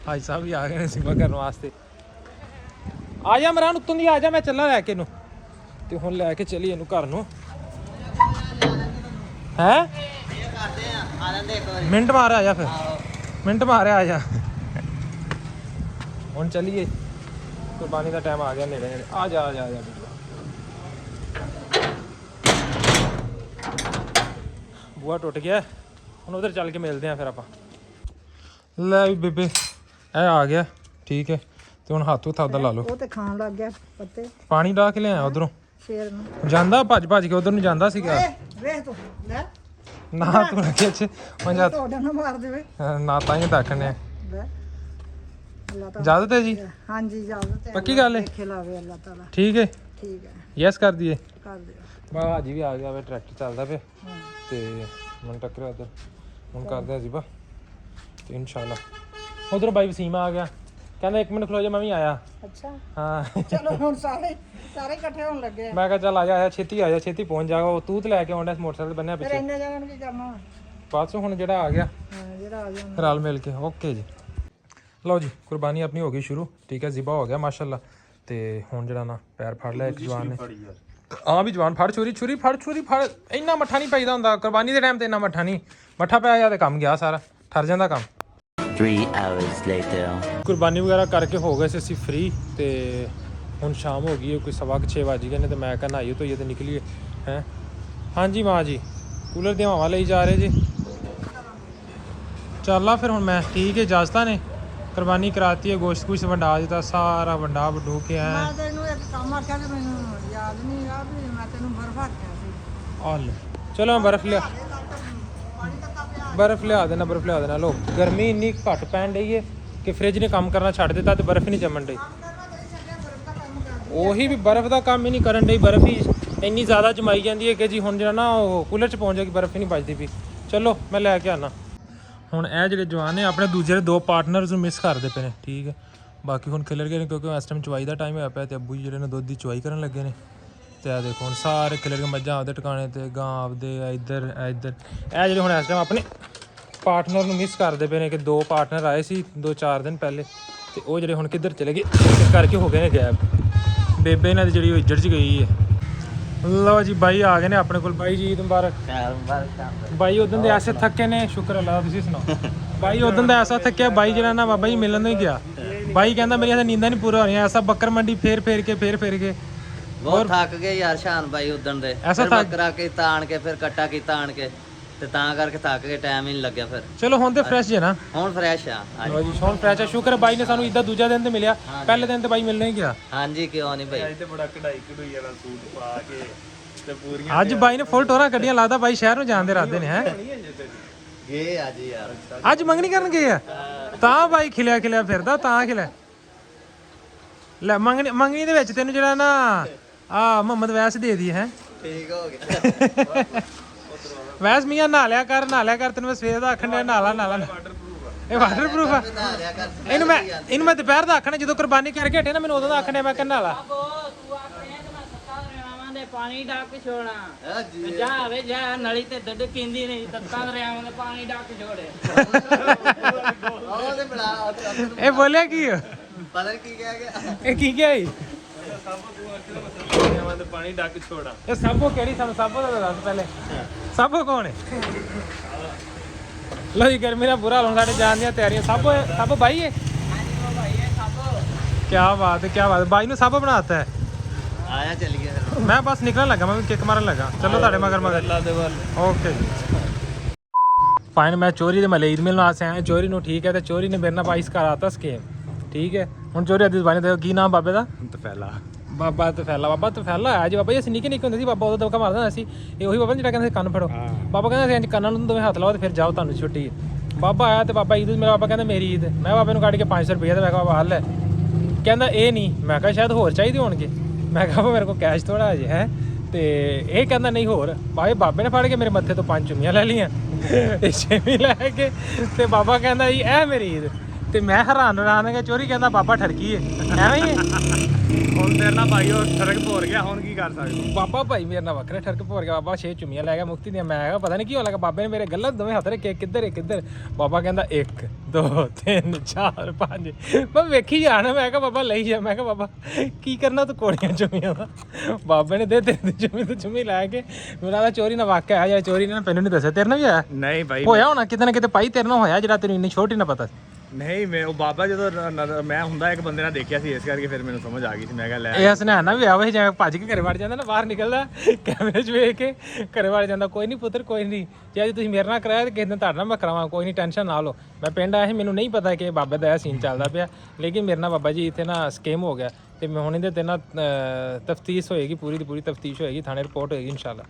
ਭਾਈ ਸਾਹਿਬ ਵੀ ਆ ਗਏ ਨੇ ਸੇਵਾ ਕਰਨ ਵਾਸਤੇ। ਆ ਜਾ ਇਮਰਾਨ, ਉੱਤੋਂ ਦੀ ਆ ਜਾ, ਮੈਂ ਚੱਲਾਂ ਲੈ ਕੇ ਇਹਨੂੰ। ਤੇ ਹੁਣ ਲੈ ਕੇ ਚੱਲੀਏ ਇਹਨੂੰ ਘਰ ਨੂੰ। ਹੈ ਮਿੰਟ ਮਾਰ ਆ ਜਾ, ਫਿਰ ਮਿੰਟ ਮਾਰਿਆ ਆ ਜਾ। ਹੁਣ ਚੱਲੀਏ, ਕੁਰਬਾਨੀ ਦਾ ਟਾਈਮ ਆ ਗਿਆ ਨੇੜੇ ਨੇੜੇ। ਆ ਜਾ ਆ ਜਾ ਆ ਜਾ। ਬੂਹਾ ਟੁੱਟ ਗਿਆ, ਹੁਣ ਉਧਰ ਚੱਲ ਕੇ ਮਿਲਦੇ ਆ ਫਿਰ ਆਪਾਂ। ਲੈ ਵੀ ਬੇਬੇ ਇਹ ਆ ਗਿਆ। ਠੀਕ ਹੈ, ਤੇ ਹੁਣ ਹੱਥ ਹੁੱਥ ਉਹਦਾ ਲਾ ਲਓ। ਉਹ ਤੇ ਖਾਣ ਲੱਗ ਗਿਆ ਪੱਤੇ, ਪਾਣੀ ਡਾ ਕੇ ਲਿਆਇਆ ਉਧਰੋਂ। ਸ਼ੇਰ ਨੂੰ ਜਾਂਦਾ ਭੱਜ ਭੱਜ ਕੇ ਉਧਰ ਨੂੰ ਜਾਂਦਾ ਸੀਗਾ। ਵੇਖ ਤੂੰ ਲੈ ਨਾ ਤੂੰ ਲੱਗੇ ਚ ਪੰਜਾ ਤੁਹਾਡਾ ਨਾ ਮਾਰ ਦੇਵੇ ਨਾ, ਤਾਂ ਹੀ ਦੱਖਣੇ ਲੈ। ਅੱਲਾਹ ਤਾਲਾ ਇਜਾਜ਼ਤ ਹੈ ਜੀ? ਹਾਂਜੀ ਇਜਾਜ਼ਤ ਹੈ। ਪੱਕੀ ਗੱਲ ਹੈ? ਖਿਲਾਵੇ ਅੱਲਾਹ ਤਾਲਾ। ਠੀਕ ਹੈ, ਠੀਕ ਹੈ, ਯੈਸ ਕਰ ਦਈਏ। ਕਰ ਕਰ ਦਿਓ ਬਾ ਹਾਜੀ ਵੀ ਆ ਗਿਆ ਵੇ ਟਰੈਕਟਰ ਚੱਲਦਾ ਪਿਆ ਤੇ ਮਨ ਟੱਕਰਿਆ ਉਧਰ ਹੁਣ ਕਰਦੇ ਆ ਜੀ ਬਾ ਤੇ ਇਨਸ਼ਾਅੱਲਾ ਉਧਰ ਬਾਈ ਵਸੀਮ ਆ ਗਿਆ ਕਹਿੰਦਾ 1 ਮਿੰਟ ਖਲੋ ਜਾ ਮੈਂ ਵੀ ਆਇਆ ਅੱਛਾ ਹਾਂ ਚਲੋ ਹੁਣ ਸਾਰੇ ਇਕੱਠੇ ਹੋਣ ਲੱਗੇ ਮੈਂ ਕਿਹਾ ਚੱਲ ਆ ਜਾ ਛੇਤੀ ਪਹੁੰਚ ਜਾਗਾ ਉਹ ਤੂਤ ਲੈ ਕੇ ਆਉਂਦਾ ਮੋਟਰਸਾਈਕਲ ਬੰਨਿਆ ਫਿਰ ਪਿੱਛੇ ਇੰਨੇ ਜਣਨ ਕੀ ਕਰਨਾ ਬਸ ਹੁਣ ਜਿਹੜਾ ਆ ਗਿਆ ਹਾਂ ਜਿਹੜਾ ਆ ਗਿਆ ਰਲ ਮਿਲ ਕੇ ਓਕੇ ਜੀ ਲਓ ਜੀ ਕੁਰਬਾਨੀ ਆਪਣੀ ਹੋ ਗਈ ਸ਼ੁਰੂ ਠੀਕ ਹੈ ਜ਼ਿਬਾ ਹੋ ਗਿਆ ਮਾਸ਼ਾਅੱਲਾ ਤੇ ਹੁਣ ਜਿਹੜਾ ਨਾ ਪੈਰ ਫੜ ਲਿਆ ਇੱਕ ਜਵਾਨ ਨੇ ਆ ਵੀ ਜਵਾਨ ਫੜ ਛੁਰੀ ਫੜ ਇੰਨਾ ਮੱਠਾ ਨਹੀਂ ਪਾਈਦਾ ਹੁੰਦਾ ਕੁਰਬਾਨੀ ਦੇ ਟਾਈਮ ਤੇ ਇੰਨਾ ਮੱਠਾ ਨਹੀਂ ਮੱਠਾ ਪਿਆ ਜਾਂ ਤੇ ਕੰਮ ਗਿਆ ਸਾਰਾ ਠਰ ਜਾਂਦਾ ਕੰਮ 3 hours later ਕੁਰਬਾਨੀ ਵਗੈਰਾ ਕਰਕੇ ਹੋ ਗਏ ਸੀ ਅਸੀਂ ਫ੍ਰੀ ਤੇ ਹੁਣ ਸ਼ਾਮ ਹੋ ਗਈ ਹੈ ਕੋਈ 6:15 ਵੱਜ ਗਏ ਨੇ ਤੇ ਮੈਂ ਕਿਹਾ ਨਹਾਈਏ ਧੋਈਏ ਤੇ ਨਿਕਲੀਏ ਹੈ ਹਾਂਜੀ ਮਾਂ ਜੀ ਕੂਲਰ ਦੀਆਂ ਹਵਾ ਲਈ ਜਾ ਰਹੇ ਜੀ ਚੱਲ ਆ ਫਿਰ ਹੁਣ ਮੈਂ ਠੀਕ ਹੈ ਇਜਾਜ਼ਤਾਂ ਨੇ ਕੁਰਬਾਨੀ ਕਰਾਤੀ ਹੈ ਗੋਸ਼ਤ ਵੰਡਾ ਦਿੱਤਾ ਸਾਰਾ ਵੰਡਾ ਵਡੂ ਕੇ ਆਇਆ ਮੈਂ ਤੈਨੂੰ ਇੱਕ ਕੰਮ ਆਖਿਆ ਤੇ ਮੈਨੂੰ ਯਾਦ ਨਹੀਂ ਆ ਵੀ ਮੈਂ ਤੈਨੂੰ ਬਰਫ ਆਖਿਆ ਸੀ ਆ ਲੈ ਚਲੋ ਮੈਂ ਬਰਫ਼ ਲਿਆ ਦੇਣਾ ਲੋ ਗਰਮੀ ਇੰਨੀ ਘੱਟ ਪੈਣ ਡਈ ਹੈ ਕਿ ਫ੍ਰਿਜ ਨੇ ਕੰਮ ਕਰਨਾ ਛੱਡ ਦਿੱਤਾ ਤੇ ਬਰਫ਼ ਹੀ ਨਹੀਂ ਜੰਮਣ ਡਈ ਉਹੀ ਵੀ ਬਰਫ਼ ਦਾ ਕੰਮ ਹੀ ਨਹੀਂ ਕਰਨ ਡਈ ਬਰਫ਼ ਹੀ ਇੰਨੀ ਜ਼ਿਆਦਾ ਜਮਾਈ ਜਾਂਦੀ ਹੈ ਕਿ ਜੀ ਹੁਣ ਜਿਹੜਾ ਨਾ ਉਹ ਕੂਲਰ 'ਚ ਪਹੁੰਚ ਜਾਏਗੀ ਬਰਫ਼ ਹੀ ਨਹੀਂ ਬਚਦੀ ਪਈ ਚਲੋ ਮੈਂ ਲੈ ਕੇ ਆਣਾ ਹੁਣ ਇਹ ਜਿਹੜੇ ਜਵਾਨ ਨੇ ਆਪਣੇ ਦੂਜੇ ਦੇ 2 ਪਾਰਟਨਰਸ ਨੂੰ ਮਿਸ ਕਰਦੇ ਪਏ ਨੇ ਠੀਕ ਹੈ ਬਾਕੀ ਹੁਣ ਖਿਲਰ ਗਏ ਨੇ ਕਿਉਂਕਿ ਇਸ ਟਾਈਮ ਚਵਾਈ ਦਾ ਟਾਈਮ ਹੋਇਆ ਪਿਆ ਤੇ ਅੱਬੂ ਜੀ ਜਿਹੜੇ ਨੇ ਦੁੱਧ ਦੀ ਚਵਾਈ ਕਰਨ ਲੱਗੇ ਨੇ ਤੇ ਆ ਦੇਖੋ ਹੁਣ ਸਾਰੇ ਖਿਲਰ ਕੇ ਮੱਝਾਂ ਆਪਦੇ ਟਿਕਾਣੇ ਤੇ ਗਾਂ ਆਪਦੇ ਇੱਧਰ ਇਹ ਜਿਹੜੇ ਹੁਣ ਇਸ ਟਾਈਮ ਆਪਣੇ ਪਾਰਟਨਰ ਨੂੰ ਮਿਸ ਕਰਦੇ ਪਏ ਨੇ ਕਿ 2 ਪਾਰਟਨਰ ਆਏ ਸੀ 2-4 ਦਿਨ ਪਹਿਲੇ ਤੇ ਉਹ ਜਿਹੜੇ ਹੁਣ ਕਿੱਧਰ ਚਲੇ ਗਏ ਕਰਕੇ ਹੋ ਗਏ ਨੇ ਗਾਇਬ ਬੇਬੇ ਇਹਨਾਂ ਦੀ ਜਿਹੜੀ ਉਹ ਇੱਜੜ 'ਚ ਗਈ ਹੈ ਲਓ ਜੀ ਬਾਈ ਆ ਗਏ ਨੇ ਆਪਣੇ ਕੋਲ ਬਾਈ ਜੀ ਮੁਬਾਰਕ ਬਾਈ ਉਦੋਂ ਦੇ ਐਸੇ ਥੱਕੇ ਨੇ ਸ਼ੁਕਰ ਅੱਲਾ ਤੁਸੀਂ ਸੁਣਾਓ ਬਾਈ ਉਦੋਂ ਦਾ ਐਸਾ ਥੱਕਿਆ ਬਾਈ ਜਿਹੜਾ ਨਾ ਬਾਬਾ ਜੀ ਮਿਲਣ ਨੂੰ ਹੀ ਗਿਆ ਬਾਈ ਕਹਿੰਦਾ ਮੇਰੀਆਂ ਤਾਂ ਨੀਂਦਾਂ ਨਹੀਂ ਪੂਰਾ ਹੋ ਰਹੀਆਂ ਐਸਾ ਬੱਕਰ ਮੰਡੀ ਫੇਰ ਕੇ ਬਹੁਤ ਥੱਕ ਗਏ ਯਾਰ ਸ਼ਾਨ ਬਾਈ ਉਦਣ ਦੇ ਫਿਰ ਬੱਕਰਾ ਕੀਤਾ ਆਣ ਕੇ ਫਿਰ ਕੱਟਾ ਕੀਤਾ ਆਣ ਕੇ ਤੇ ਤਾਂ ਕਰਕੇ ਥੱਕ ਗਏ ਟਾਈਮ ਹੀ ਨਹੀਂ ਲੱਗਿਆ ਫਿਰ ਚਲੋ ਹੁਣ ਤੇ ਫਰੈਸ਼ ਜੇ ਨਾ ਹੁਣ ਫਰੈਸ਼ ਆ ਲਓ ਜੀ ਹੁਣ ਫਰੈਸ਼ ਆ ਸ਼ੁਕਰ ਹੈ ਬਾਈ ਨੇ ਸਾਨੂੰ ਇੱਦਾਂ ਦੂਜਾ ਦਿਨ ਤੇ ਮਿਲਿਆ ਪਹਿਲੇ ਦਿਨ ਤੇ ਬਾਈ ਮਿਲਣ ਹੀ ਗਿਆ ਹਾਂਜੀ ਕਿਉਂ ਨਹੀਂ ਬਾਈ ਤੇ ਬੜਾ ਕਢਾਈ ਵਾਲਾ ਸੂਟ ਪਾ ਕੇ ਤੇ ਪੂਰੀਆਂ ਅੱਜ ਬਾਈ ਨੇ ਫੁੱਲ ਟੋਰਾਂ ਕੱਢੀਆਂ ਲੱਗਦਾ ਬਾਈ ਸ਼ਹਿਰ ਨੂੰ ਜਾਣ ਦੇ ਇਰਾਦੇ ਨੇ ਹੈ ਗਏ ਅੱਜ ਯਾਰ ਅੱਜ ਮੰਗਣੀ ਕਰਨ ਗਏ ਆ ਤਾਂ ਬਾਈ ਖਿਲਿਆ ਫਿਰਦਾ ਤਾਂ ਖਿਲਿਆ ਲੈ ਮੰਗਣੀ ਦੇ ਵਿੱਚ ਤੈਨੂੰ ਜਿਹੜਾ ਨਾ ਆ ਮੁਹੰਮਦ ਵੈਸ ਦੇ ਦੀ ਹੈ ਠੀਕ ਹੋ ਗਿਆ ਵੈਸ ਮੀਆਂ ਨਹਾ ਲਿਆ ਕਰ ਤੈਨੂੰ ਮੈਂ ਸਵੇਰ ਦਾ ਆਖਣ ਡਿਆ ਨਹਾ ਲਾ ਇਹ ਵਾਟਰਪ੍ਰੂਫ ਆ ਇਹਨੂੰ ਮੈਂ ਦੁਪਹਿਰ ਦਾ ਆਖਣਾ ਜਦੋਂ ਕੁਰਬਾਨੀ ਕਰਕੇ ਹਟੇ ਨਾ ਮੈਨੂੰ ਉਦੋਂ ਦਾ ਆਖਣੇ ਮੈਂ ਕਹਿੰਦਾ ਨਹਾ ਲਾ ਪਾਣੀ ਡੱਕ ਛੋਣਾ ਜਾਵੇ ਜਾ ਨਲੀ ਤੇ ਦੁੱਧ ਪੀਂਦੀ ਨਹੀਂ ਤੱਤਾਂ ਦਰਿਆਵਾਂ ਦੇ ਪਾਣੀ ਡੱਕ ਛੋੜੇ ਉਹਦੇ ਬੜਾ ਇਹ ਬੋਲਿਆ ਕੀ ਪਤਾ ਨਹੀਂ ਕੀ ਕਹਿ ਗਿਆ ਇਹ ਕੀ ਗਿਆ ਇਹ ਤੇ ਪਾਣੀ ਡੱਕ ਛੋੜਾ ਇਹ ਸਾਬੋ ਕਿਹੜੀ ਸਾਬੋ ਦਾ ਦੱਸ ਪਹਿਲੇ ਸਾਬੋ ਕੌਣ ਹੈ ਲੋ ਜੀ ਗਰਮੀ ਦਾ ਬੁਰਾ ਹਾਲ ਸਾਡੇ ਜਾਣ ਦੀਆਂ ਤਿਆਰੀਆਂ ਸਾਬੋ ਬਾਈ ਹੈ ਕੀ ਬਾਤ ਹੈ ਬਾਈ ਨੂੰ ਸਾਬੋ ਬਣਾਤਾ ਹੈ ਆਇਆ ਚੱਲ ਗਿਆ ਮੈਂ ਬਸ ਨਿਕਲਣ ਲੱਗਾ ਮੈਂ ਵੀ ਕਿੱਕ ਮਾਰਨ ਲੱਗਾ ਚਲੋ ਤੁਹਾਡੇ ਮਗਰ ਓਕੇ ਜੀ ਫਾਈਨ ਮੈਂ ਚੋਰੀ ਦੇ ਮਲੇ ਈਦ ਮਿਲਣ ਆਸੇ ਆਇਆ ਚੋਰੀ ਨੂੰ ਠੀਕ ਹੈ ਤੇ ਚੋਰੀ ਨੇ ਮੇਰੇ ਨਾਲ ਬਾਈਸ ਕਰਾਤਾ ਸਕੀਮ ਠੀਕ ਹੈ ਹੁਣ ਚੋਰੀ ਅੱਜ ਜ਼ਬਾਨੀ ਦੇ ਕੀ ਨਾਮ ਬਾਬੇ ਦਾ ਤਫੈਲਾ ਬਾਬਾ ਤਫੈਲਾ ਆਇਆ ਜੀ ਬਾਬਾ ਜੀ ਅਸੀਂ ਨਿੱਕੇ ਹੁੰਦੇ ਸੀ ਬਾਬਾ ਉਦੋਂ ਦਬਕਾ ਮਾਰਦਾ ਸੀ ਇਹ ਉਹੀ ਬਾਬਾ ਜਿਹੜਾ ਕਹਿੰਦੇ ਕੰਨ ਫੜੋ ਬਾਬਾ ਕਹਿੰਦਾ ਸੀ ਇੰਜ ਕੰਨਾਂ ਨੂੰ ਦੋਵੇਂ ਹੱਥ ਲਾਓ ਤੇ ਫਿਰ ਜਾਓ ਤੁਹਾਨੂੰ ਛੁੱਟੀ ਬਾਬਾ ਆਇਆ ਤੇ ਬਾਬਾ ਈਦ ਮੇਰਾ ਬਾਬਾ ਕਹਿੰਦਾ ਮੇਰੀ ਈਦ ਮੈਂ ਬਾਬੇ ਨੂੰ ਕੱਢ ਕੇ 500 ਰੁਪਏ ਤੇ ਮੈਂ ਕਿਹਾ ਬਾਬਾ ਹੱਲ ਹੈ ਕਹਿੰਦਾ ਇਹ ਨਹੀਂ ਮੈਂ ਕਿਹਾ ਸ਼ਾਇਦ ਹੋਰ ਚਾਹੀਦੇ ਹੋਣਗੇ ਮੈਂ ਕਿਹਾ ਮੇਰੇ ਕੋਲ ਕੈਸ਼ ਥੋੜਾ ਅਜੇ ਹੈ ਤੇ ਇਹ ਕਹਿੰਦਾ ਨਹੀਂ ਹੋਰ ਬਾਬੇ ਨੇ ਫੜ ਕੇ ਮੇਰੇ ਮੱਥੇ ਤੋਂ 5 ਚੁੰਮੀਆਂ ਲੈ ਲਈਆਂ ਇਹ 6ਵੀਂ ਲੈ ਕੇ ਤੇ ਬਾਬਾ ਕਹਿੰਦਾ ਜੀ ਇਹ ਮੇਰੀ ਈਦ ਤੇ ਮੈਂ ਹੈਰਾਨ ਕਿ ਚੋਰੀ ਕਹਿੰਦਾ ਬਾਬਾ ਠਰਕੀ ਹੈ ਐਵੇਂ ਹੀ ਹੈ ਹੁਣ ਤੇਰੇ ਨਾਲ ਭਾਈ ਉਹ ਠਰਕ ਭੋਰ ਗਿਆ ਹੁਣ ਕੀ ਕਰ ਸਕਦੇ ਬਾਬਾ ਭਾਈ ਮੇਰੇ ਨਾਲ ਵੱਖਰੇ ਠਰਕ ਭੋਰ ਗਿਆ ਬਾਬਾ 6 ਚੁੰਮੀਆਂ ਲੈ ਗਿਆ ਮੁਕਤੀ ਦੀਆਂ ਮੈਂ ਕਿਹਾ ਪਤਾ ਨਹੀਂ ਕੀ ਹੋਣ ਲੱਗਾ ਬਾਬੇ ਨੇ ਮੇਰੇ ਗੱਲਾਂ ਦੋਵੇਂ ਹੱਥ ਰੱਖੇ ਕਿੱਧਰ ਬਾਬਾ ਕਹਿੰਦਾ 1 2 3 4 5 ਮੈਂ ਵੇਖੀ ਜਾਣਾ ਮੈਂ ਕਿਹਾ ਬਾਬਾ ਲਈ ਜਾ ਮੈਂ ਕਿਹਾ ਬਾਬਾ ਕੀ ਕਰਨਾ ਤੂੰ ਕੋੜੀਆਂ ਚੁੰਮੀਆਂ ਦਾ ਬਾਬੇ ਨੇ ਦੇ ਚੁੰਮੀ ਲੈ ਕੇ ਮੇਰਾ ਤਾਂ ਚੋਰੀ ਨਾਲ ਵਾਕਿਆ ਹੈ ਜਿਹੜਾ ਚੋਰੀ ਨੇ ਮੈਨੂੰ ਨਹੀਂ ਦੱਸਿਆ ਤੇਰੇ ਨਾਲ ਵੀ ਆਇਆ ਨਹੀਂ ਭਾਈ ਹੋਇਆ ਹੋਣਾ ਕਿਤੇ ਨਾ ਕਿਤੇ ਭਾਈ ਤੇਰੇ ਨਾਲ ਹੋਇਆ ਜਿਹੜਾ ਤੈਨੂੰ ਇੰਨੀ ਛੋਟੀ ਨਾ ਪਤਾ ਨਹੀਂ ਮੈਂ ਉਹ ਬਾਬਾ ਜਦੋਂ ਮੈਂ ਹੁੰਦਾ ਇੱਕ ਬੰਦੇ ਨਾਲ ਦੇਖਿਆ ਸੀ ਇਸ ਕਰਕੇ ਫਿਰ ਮੈਨੂੰ ਸਮਝ ਆ ਗਈ ਸੀ ਮੈਂ ਕਿਹਾ ਲੈ ਇਹ ਹਸਨੈਨਾ ਵੀ ਆਵੇ ਜਿਵੇਂ ਭੱਜ ਕੇ ਘਰੇ ਵੜ ਜਾਂਦਾ ਨਾ ਬਾਹਰ ਨਿਕਲਦਾ ਕੈਮਰੇ 'ਚ ਵੇਖ ਕੇ ਘਰੇ ਵੜ ਜਾਂਦਾ ਕੋਈ ਨਹੀਂ ਪੁੱਤਰ ਕੋਈ ਨਹੀਂ ਜੇ ਅੱਜ ਤੁਸੀਂ ਮੇਰੇ ਨਾਲ ਕਰਾਇਆ ਤੇ ਕਿਸੇ ਦਿਨ ਤੁਹਾਡੇ ਨਾਲ ਮੈਂ ਕਰਾਵਾਂ ਕੋਈ ਨਹੀਂ ਟੈਨਸ਼ਨ ਨਾ ਲਓ ਮੈਂ ਪਿੰਡ ਆਇਆ ਸੀ ਮੈਨੂੰ ਨਹੀਂ ਪਤਾ ਕਿ ਬਾਬੇ ਦਾ ਇਹ ਸੀਨ ਚੱਲਦਾ ਪਿਆ ਲੇਕਿਨ ਮੇਰੇ ਨਾਲ ਬਾਬਾ ਜੀ ਇੱਥੇ ਨਾ ਸਕੇਮ ਹੋ ਗਿਆ ਤੇ ਮੈਂ ਹੁਣ ਇਹਦੇ ਤੇ ਨਾ ਤਫਤੀਸ਼ ਹੋਏਗੀ ਪੂਰੀ ਦੀ ਪੂਰੀ ਤਫਤੀਸ਼ ਹੋਏਗੀ ਥਾਣੇ ਰਿਪੋਰਟ ਹੋਏਗੀ ਇਨਸ਼ਾਅੱਲਾ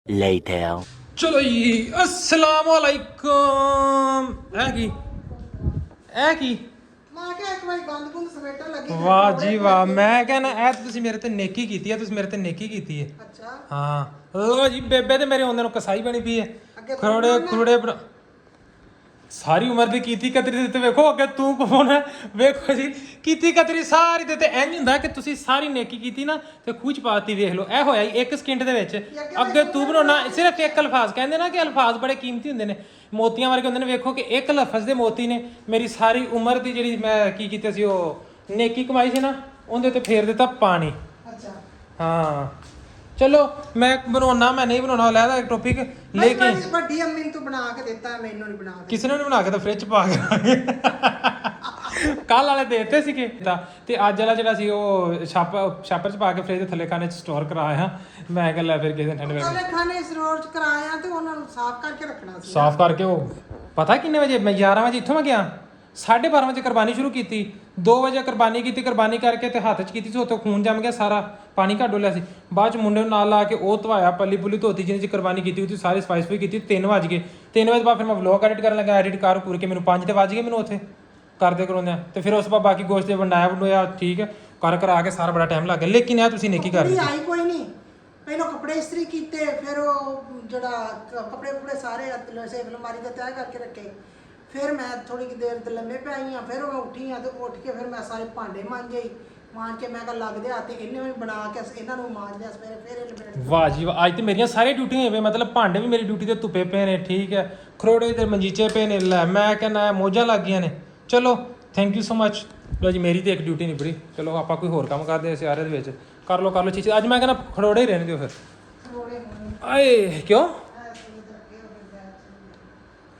later ਚਲੋ ਜੀ ਅਸਲਾਮ ਵਾਲੇਕੁਮ ਇਹ ਕੀ ਮੈਂ ਕਿਹਾ ਇੱਕ ਵਾਰੀ ਗੰਦ ਗੁੰਦ ਸਮੇਟਣ ਲੱਗੀ ਤੇ ਵਾਹ ਕੱਪੜੇ ਜੀ ਵਾਹ, ਮੈਂ ਕਹਿੰਦਾ ਇਹ ਤਾਂ ਤੁਸੀਂ ਮੇਰੇ ਤੇ ਨੇਕੀ ਕੀਤੀ ਹੈ, ਤੁਸੀਂ ਮੇਰੇ ਤੇ ਨੇਕੀ ਕੀਤੀ ਹੈ। ਅੱਛਾ ਹਾਂ ਲੋ ਜੀ, ਬੇਬੇ ਤੇ ਮੇਰੇ ਹੁੰਦੇ ਨੂੰ ਕਸਾਈ ਬਣੀ ਪਈ ਹੈ। ਅੱਗੇ ਖਰੋੜੇ ਖਰੋੜੇ ਸਾਰੀ ਉਮਰ ਦੀ ਕੀਤੀ ਕਤਰੀ ਤੇ ਵੇਖੋ ਅੱਗੇ ਤੂੰ ਕੌਣ ਹੈ। ਵੇਖੋ ਜੀ ਕੀਤੀ ਕਤਰੀ ਸਾਰੀ ਦੇ ਤੇ ਇੰਜ ਹੁੰਦਾ ਕਿ ਤੁਸੀਂ ਸਾਰੀ ਨੇਕੀ ਕੀਤੀ ਨਾ ਤੇ ਖੂਚ ਪਾਤੀ। ਵੇਖ ਲਓ ਇਹ ਹੋਇਆ ਜੀ 1 ਸਕਿੰਟ ਦੇ ਵਿੱਚ। ਅੱਗੇ ਤੂੰ ਬਣਾਉਣਾ ਸਿਰਫ ਇੱਕ ਅਲਫਾਜ਼, ਕਹਿੰਦੇ ਨਾ ਕਿ ਅਲਫਾਜ਼ ਬੜੇ ਕੀਮਤੀ ਹੁੰਦੇ ਨੇ, ਮੋਤੀਆਂ ਵਰਗੇ ਹੁੰਦੇ ਨੇ। ਵੇਖੋ ਕਿ ਇੱਕ ਲਫ਼ਜ਼ ਦੇ ਮੋਤੀ ਨੇ ਮੇਰੀ ਸਾਰੀ ਉਮਰ ਦੀ ਜਿਹੜੀ ਮੈਂ ਕੀ ਕੀਤਾ ਸੀ ਉਹ ਨੇਕੀ ਕਮਾਈ ਸੀ ਨਾ, ਉਹਦੇ ਤੇ ਫੇਰ ਦਿੱਤਾ ਪਾਣੀ। ਅੱਛਾ ਹਾਂ ਚਲੋ ਮੈਂ ਬਣਾਉਣਾ, ਮੈਂ ਨਹੀਂ ਬਣਾਉਣਾ ਲੈਦਾ ਇੱਕ ਟੌਪਿਕ, ਲੇਕਿਨ ਮੇਰੀ ਵੱਡੀ ਅੰਮੀ ਨੂੰ ਤੂੰ ਬਣਾ ਕੇ ਦਿੱਤਾ, ਮੈਨੂੰ ਨਹੀਂ ਬਣਾ ਕੇ ਕਿਸੇ ਨੇ ਨੀ ਬਣਾ ਕੇ ਤਾਂ ਫ੍ਰਿਜ ਪਾ ਕੇ ਕੱਲ ਵਾਲੇ ਦੇਤੇ ਸੀਗੇ ਤੇ ਅੱਜ ਵਾਲਾ ਜਿਹੜਾ ਸੀ ਉਹ ਛਾਪਰ ਚ ਪਾ ਕੇ ਫ੍ਰਿਜ ਦੇ ਥੱਲੇ ਖਾਨੇ ਚ ਸਟੋਰ ਕਰਾਇਆ। ਮੈਂ ਕਿਹਾ ਲੈ ਫਿਰ ਕਿਸੇ ਦਿਨ ਠੰਡੇ ਵੇਲੇ ਉਹਨੇ ਖਾਣੇ ਸਰੋਰ ਚ ਕਰਾਇਆ ਤੇ ਉਹਨਾਂ ਨੂੰ ਸਾਫ਼ ਕਰਕੇ ਰੱਖਣਾ ਸੀ। ਸਾਫ਼ ਕਰਕੇ ਉਹ ਪਤਾ ਕਿੰਨੇ ਵਜੇ, ਮੈਂ 11 ਵਜੇ ਇੱਥੋਂ ਮੈਂ ਗਿਆ, 12:30 ਵਜੇ ਕੁਰਬਾਨੀ ਸ਼ੁਰੂ ਕੀਤੀ, 2 ਵਜੇ ਕੁਰਬਾਨੀ ਕੀਤੀ। ਕੁਰਬਾਨੀ ਕਰਕੇ ਤੇ ਹੱਥ 'ਚ ਕੀਤੀ ਸੀ, ਉੱਥੇ ਖੂਨ ਜੰਮ ਗਿਆ ਸਾਰਾ, ਪਾਣੀ ਘੱਟ ਡੋਲਿਆ ਸੀ। ਬਾਅਦ 'ਚ ਮੁੰਡੇ ਨੂੰ ਨਾਲ ਲਾ ਕੇ ਉਹ ਧਵਾਇਆ, ਪੱਲੀ ਪੁੱਲੀ ਧੋਤੀ, ਜਿਹਨੇ 'ਚ ਕੁਰਬਾਨੀ ਕੀਤੀ ਉਹਦੀ ਸਾਰੀ ਸਫਾਈ ਸਫਾਈ ਕੀਤੀ। 3 ਵਜ ਗਏ। 3 ਵਜੇ ਬਾਅਦ ਫਿਰ ਮੈਂ ਵਲੌਗ ਐਡਿਟ ਕਰਨ ਲੱਗਾ, ਐਡਿਟ ਕਰ ਕੇ ਮੈਨੂੰ 5 ਤੇ ਵੱਜ ਗਏ ਮੈਨੂੰ ਉੱਥੇ ਕਰਦੇ ਕਰਾਉਂਦੇ। ਤੇ ਫਿਰ ਉਸ ਤੋਂ ਬਾਅਦ ਬਾਕੀ ਗੋਸ਼ਤ ਦੇ ਵੰਡਾਇਆ ਠੀਕ ਹੈ, ਕਰ ਕਰਾ ਕੇ ਸਾਰਾ ਬੜਾ ਟਾਈਮ ਲੱਗ ਗਿਆ। ਲੇਕਿਨ ਇਹ ਤੁਸੀਂ ਨੇਕੀ ਕਰ ਕੁੜੀ ਲਈ। ਆਈ ਕੋਈ ਨਹੀਂ, ਪਹਿਲਾਂ ਕੱਪੜੇ ਇਸਤਰੀ ਕੀਤੇ, ਫਿਰ ਉਹ ਜਿਹੜਾ ਕੱਪੜੇ ਕੁਪੜੇ ਸਾਰੇ ਸੇਫ ਅਲਮਾਰੀ ਤੇ ਤੈਅ ਕਰਕੇ ਰੱਖੇ। ਫਿਰ ਮੈਂ ਥੋੜੀ ਦੇਰ ਤੇ ਲੰਮੇ ਪੈ ਗਈ ਆ, ਫਿਰ ਮੈਂ ਉੱਠੀ ਆ ਤੇ ਉੱਠ ਕੇ ਫਿਰ ਮੈਂ ਸਾਰੇ ਭਾਂਡੇ ਮਾਂਜੇ। ਮਾਂਜ ਕੇ ਮੈਂ ਕਿਹਾ ਲੱਗਦੇ ਹੱਥ, ਇਹਨੇ ਵੀ ਬਣਾ ਕੇ ਇਹਨਾਂ ਨੂੰ ਮਾਂਜ ਲਿਆ ਸਵੇਰੇ, ਫਿਰ ਇਹ ਲਪੇਟ। ਵਾਹ ਜੀ ਵਾਹ, ਅੱਜ ਤੇ ਮੇਰੀਆਂ ਸਾਰੀਆਂ ਡਿਊਟੀਆਂ ਹੋਈਆਂ, ਮਤਲਬ ਭਾਂਡੇ ਵੀ ਮੇਰੀ ਡਿਊਟੀ ਤੇ ਧੁੱਪੇ ਪਏ ਨੇ, ਠੀਕ ਹੈ, ਖਰੋੜੇ ਤੇ ਮੰਜੀਚੇ ਪਏ ਨੇ। ਲੈ ਮੈਂ ਕਹਿੰਦਾ ਮੋਜਾਂ ਲੱਗ ਗਈਆਂ ਨੇ। ਚਲੋ ਥੈਂਕ ਯੂ ਸੋ ਮਚ। ਲੋ ਜੀ ਮੇਰੀ ਤੇ ਇੱਕ ਡਿਊਟੀ ਨਿਬੜੀ। ਚਲੋ ਆਪਾਂ ਕੋਈ ਹੋਰ ਕੰਮ ਕਰਦੇ ਇਸ ਆਰੇ ਦੇ ਵਿੱਚ। ਕਰ ਲਓ ਚੀਜ਼। ਅੱਜ ਮੈਂ ਕਹਿੰਦਾ ਖਰੋੜੇ ਹੀ ਰਹਿਣ ਦਿਓ ਫਿਰ। ਆਏ ਕਿਉਂ?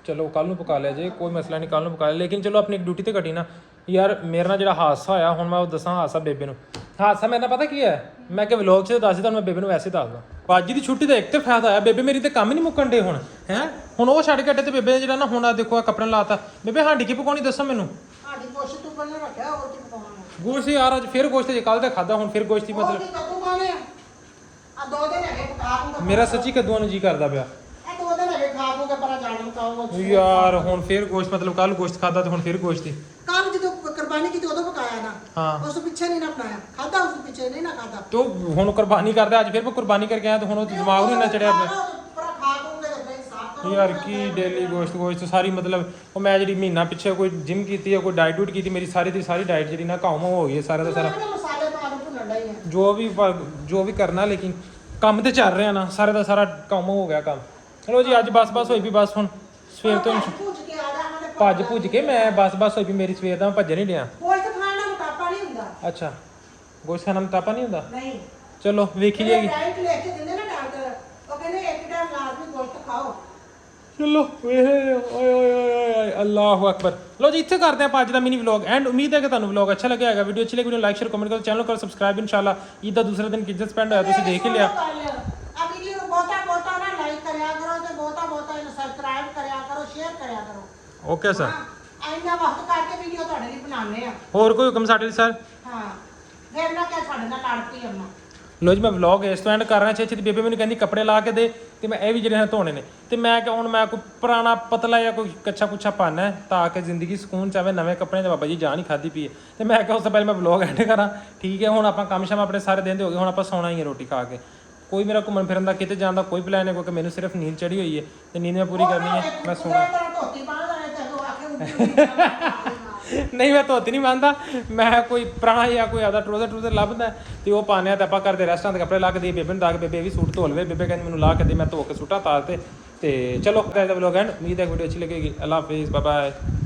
ਚਲੋ ਕੱਲ ਨੂੰ ਪਕਾ ਲਿਆ ਜੇ, ਕੋਈ ਮਸਲਾ ਨਹੀਂ, ਕੱਲ ਨੂੰ ਪਕਾ ਲਿਆ। ਲੇਕਿਨ ਚਲੋ ਆਪਣੀ ਇੱਕ ਡਿਊਟੀ ਤੇ ਘਟੀ ਨਾ ਯਾਰ। ਮੇਰੇ ਨਾਲ ਜਿਹੜਾ ਹਾਦਸਾ ਹੋਇਆ, ਹੁਣ ਮੈਂ ਉਹ ਦੱਸਾਂ ਹਾਦਸਾ ਬੇਬੇ ਨੂੰ। ਹਾਦਸਾ ਮੇਰੇ ਨਾਲ ਪਤਾ ਕੀ ਹੈ, ਮੈਂ ਕਿ ਵਲੌਗ 'ਚ ਦੱਸ ਦਿੱਤਾ, ਮੈਂ ਬੇਬੇ ਨੂੰ ਵੈਸੇ ਦੱਸਦਾ। ਬਾਜੀ ਦੀ ਛੁੱਟੀ ਦਾ ਇੱਕ ਤੇ ਫਾਇਦਾ ਆਇਆ, ਬੇਬੇ ਮੇਰੀ ਤੇ ਕੰਮ ਹੀ ਨਹੀਂ ਮੁੱਕਣ ਡੇ ਹੁਣ ਹੈ। ਹੁਣ ਉਹ ਛੱਡ ਕੇ ਅੱਡੇ ਤੇ ਬੇਬੇ ਜਿਹੜਾ ਨਾ, ਹੁਣ ਆ ਦੇਖੋ ਆ ਕੱਪੜੇ ਲਾਤਾ। ਬੇਬੇ ਹਾਂਡੀ ਕੀ ਪਕਾਉਣੀ ਦੱਸੋ ਮੈਨੂੰ। ਸਾਡੀ ਕੁਛ ਤੂੰ ਪਹਿਲਾਂ ਰੱਖਿਆ, ਹੋਰ ਕੀ ਪਕਾਉਣਾ? ਗੋਸ਼ਤ ਯਾਰ ਅੱਜ ਫਿਰ ਗੋਸ਼ਤ ਜੇ ਕੱਲ ਤੇ ਖਾਦਾ, ਹੁਣ ਫਿਰ ਗੋਸ਼ਤ ਦੀ ਮਤਲਬ ਕੱਦੂ ਖਾਣੇ ਆ 2 ਦਿਨ ਹੈਗੇ ਖਾ ਦੂੰਗਾ। ਮੇਰਾ ਸੱਚੀ ਕੱਦੂਆਂ ਨੂੰ ਜੀ ਕਰਦਾ ਪਿਆ ਇਹ 2 ਦਿਨ ਹੈਗੇ ਖਾ ਦੂੰਗਾ, ਪਰ ਜਾਣ ਕਾਉਂਗਾ ਯਾਰ। ਹੁਣ ਫਿਰ ਗੋਸ਼ਤ ਮਤਲਬ ਕੱਲ ਗੋਸ਼ਤ ਖਾਦਾ ਤੇ ਹੁਣ ਫਿਰ ਗੋਸ਼ਤ ਹੀ। ਕੱਲ ਜਦੋਂ ਕੁਰਬਾਨੀ ਕੀਤੀ ਉਦੋਂ ਪਕਾਇਆ ਨਾ, ਹਾਂ ਉਸ ਤੋਂ ਪਿੱਛੇ ਨਹੀਂ ਨਾ ਬਣਾਇਆ, ਖਾਦਾ ਉਸ ਤੋਂ ਪਿੱਛੇ ਨਹੀਂ ਨਾ ਖਾਦਾ। ਤੋ ਹੁਣ ਕੁਰਬਾਨੀ ਕਰਦਾ, ਅੱਜ ਫਿਰ ਮੈਂ ਕੁਰਬਾਨੀ ਕਰਕੇ ਆਇਆ ਤੇ ਹੁਣ ਉਹ ਦਿਮਾਗ ਨੂੰ ਨਾ ਚੜਿਆ ਪਿਆ ਪੂਰਾ ਖਾ ਦੂੰਗੇ ਤੇ ਫਿਰ ਸਾਫ਼ ਕਰੋ ਯਾਰ। ਕੀ ਡੇਲੀ ਗੋਸ਼ਤ ਸਾਰੀ ਮਤਲਬ ਉਹ ਮੈਂ ਜਿਹੜੀ ਮਹੀਨਾ ਪਿੱਛੇ ਕੋਈ ਜਿਮ ਕੀਤੀ ਹੈ, ਕੋਈ ਡਾਈਟ ਡੂਟ ਕੀਤੀ, ਮੇਰੀ ਸਾਰੀ ਦੀ ਸਾਰੀ ਡਾਈਟ ਜਿਹੜੀ ਨਾ ਕਾਉਮ ਹੋ ਗਈ ਹੈ ਸਾਰਾ ਦਾ ਸਾਰਾ। ਮਸਾਲੇ ਪਾ ਕੇ ਭੁੰਨਣ ਲਈ ਹੈ। ਜੋ ਵੀ ਕਰਨਾ, ਲੇਕਿਨ ਕੰਮ ਤੇ ਚੱਲ ਰਿਹਾ ਨਾ, ਸਾਰੇ ਦਾ ਸਾਰਾ ਕੰਮ ਹੋ ਗਿਆ ਕੰਮ। ਚਲੋ ਜੀ ਅੱਜ ਬਸ ਹੋਈ ਵੀ, ਬਸ ਹੁਣ ਸਵੇਰ ਤੋਂ ਭੁੱਜ ਕੇ ਆ ਜਾ ਉਹਨਾਂ ਦੇ ਭੱਜ ਭੁੱਜ ਕੇ ਮੈਂ ਬਸ ਹੋਈ ਵੀ ਮੇਰੀ ਸਵੇਰ ਦਾ, ਮੈਂ ਭੱਜ ਨਹੀਂ ਡਿਆ। ਗੋਸ਼ਤ ਖਾਣ ਦਾ ਮੋਟਾਪਾ ਨਹੀਂ ਹੁੰਦਾ। ਅੱਛਾ ਗੋਸ਼ਤ ਖਾਣਾ ਮੋਟਾਪਾ ਨਹੀਂ ਹੁੰਦਾ। ਨਹੀਂ ਚਲੋ ਵੇਖੀ ਜਾਏਗੀ। ਡਾਈਟ ਲੈ ਕੇ ਦਿੰਦੇ ਨਾ ਡਾਕਟਰ, ਉਹ ਕਹਿੰਦੇ ਇੱਕ ਟਾਈਮ ਲਾਜ਼ਮੀ ਗੋਸ਼ਤ ਖਾਓ। ਚਲੋ ਓਏ ਓਏ ਓਏ ਅੱਲਾਹੁ ਅਕਬਰ। ਲੋ ਜੀ ਇੱਥੇ ਕਰਦੇ ਆਪਾਂ ਅੱਜ ਦਾ ਮਿਨੀ ਵਲੌਗ ਐਂਡ। ਉਮੀਦ ਹੈ ਕਿ ਤੁਹਾਨੂੰ ਵਲੌਗ ਅੱਛਾ ਲੱਗਿਆ ਹੋਵੇਗਾ। ਵੀਡੀਓ ਅੱਛੀ ਲੱਗੀ ਵੀਡੀਓ ਲਾਈਕ ਸ਼ੇਅਰ ਕਮੈਂਟ ਕਰੋ, ਚੈਨਲ ਕਰੋ ਸਬਸਕ੍ਰਾਈਬ। ਇਨਸ਼ਾਅੱਲਾ ਈਦ ਦਾ ਦੂਸਰਾ ਦਿਨ ਕਿੱਦਾਂ ਸਪੈਂਡ ਹੋਇਆ ਤੁਸੀਂ ਦੇਖ ਹੀ ਲਿਆ। ਆ ਵੀਡੀਓ ਨੂੰ ਬਹੁਤਾ ਨਾ ਲਾਈਕ ਕਰਿਆ ਕਰੋ ਤੇ ਬਹੁਤਾ ਇਹਨੂੰ ਸਬਸਕ੍ਰਾਈਬ ਕਰਿਆ ਕਰੋ, ਸ਼ੇਅਰ ਕਰਿਆ ਕਰੋ। Okay sir. ਇੰਨਾ ਵਕਤ ਕਰਕੇ ਵੀਡੀਓ ਤੁਹਾਡੇ ਲਈ ਬਣਾਉਂਦੇ ਆ। ਹੋਰ ਕੋਈ ਹੁਕਮ ਸਾਡੇ ਲਈ ਸਰ? ਹਾਂ ਫਿਰ ਨਾ ਕਿ ਸਾਡੇ ਨਾਲ ਲੜ ਪਈ ਅੰਮਾ। ਲੋ ਜੀ ਮੈਂ ਵਲੌਗ ਇਸ ਤੋਂ ਐਂਡ ਕਰ ਰਿਹਾ। ਛੇਤੀ ਬੇਬੇ ਮੈਨੂੰ ਕਹਿੰਦੀ ਕੱਪੜੇ ਲਾ ਕੇ ਦੇ, ਤੇ ਮੈਂ ਇਹ ਵੀ ਜਿਹੜੇ ਹਨ ਧੋਣੇ ਨੇ। ਤੇ ਮੈਂ ਕਿ ਹੁਣ ਮੈਂ ਕੋਈ ਪੁਰਾਣਾ ਪਤਲਾ ਜਾਂ ਕੋਈ ਕੱਚਾ ਕੁੱਛਾ ਪਾਣਾ ਹੈ ਤਾਂ ਕਿ ਜ਼ਿੰਦਗੀ ਸਕੂਨ ਚ ਆਵੇ। ਨਵੇਂ ਕੱਪੜਿਆਂ 'ਚ ਬਾਬਾ ਜੀ ਜਾਨ ਹੀ ਖਾਦੀ ਪਈ ਹੈ। ਤੇ ਮੈਂ ਕਿਹਾ ਉਸ ਤੋਂ ਪਹਿਲਾਂ ਮੈਂ ਵਲੌਗ ਐਂਡ ਕਰਾਂ। ਠੀਕ ਹੈ ਹੁਣ ਆਪਾਂ ਕੰਮ ਸ਼ਾਮ ਆਪਣੇ ਸਾਰੇ ਦਿਨ ਦੇ ਹੋ ਗਏ, ਹੁਣ ਆਪਾਂ ਸੌਣਾ ਹੀ ਹੈ ਰੋਟੀ ਖਾ ਕੇ। ਕੋਈ ਮੇਰਾ ਘੁੰਮਣ ਫਿਰਨ ਦਾ ਕਿਤੇ ਜਾਣ ਦਾ ਕੋਈ ਪਲਾਨ ਨਹੀਂ, ਕਿਉਂਕਿ ਮੈਨੂੰ ਸਿਰਫ ਨੀਂਦ ਚੜੀ ਹੋਈ ਹੈ ਤੇ ਨੀਂਦ ਮੈਂ ਪੂਰੀ ਕਰਨੀ ਹੈ। ਮੈਂ ਸੌਣਾ ਧੋਤੀ ਪਾ ਲੈਣਾ ਤੇ ਉਹ ਆਖੇ ਨਹੀਂ ਮੈਂ ਧੋਤੀ ਨਹੀਂ ਮੰਨਦਾ। ਮੈਂ ਕੋਈ ਪੁਰਾਣਾ ਜਾਂ ਕੋਈ ਆਦਾ ਟਰੂਜ਼ਰ ਲੱਭਦਾ ਤੇ ਉਹ ਪਾਉਂਦੇ ਆ ਤੇ ਆਪਾਂ ਕਰਦੇ ਰੈਸਟਾਂ ਦੇ ਕੱਪੜੇ ਲਾ ਕੇ ਦੇ ਬੇਬੇ ਨੂੰ, ਦਾ ਕੇ ਬੇਬੇ ਵੀ ਸੂਟ ਧੋ ਲਵੇ। ਬੇਬੇ ਕਹਿੰਦੀ ਮੈਨੂੰ ਲਾ ਕੇ ਦੇ, ਮੈਂ ਧੋ ਕੇ ਸੂਟਾਂ ਤਾਰ ਤੇ ਚਲੋ ਵਲੋਗ ਐਂਡ। ਉਮੀਦ ਹੈ ਵੀਡੀਓ ਅੱਛੀ ਲੱਗੇਗੀ। ਅੱਲਾ ਹਾਫਿਜ਼, ਬਾਏ ਬਾਏ।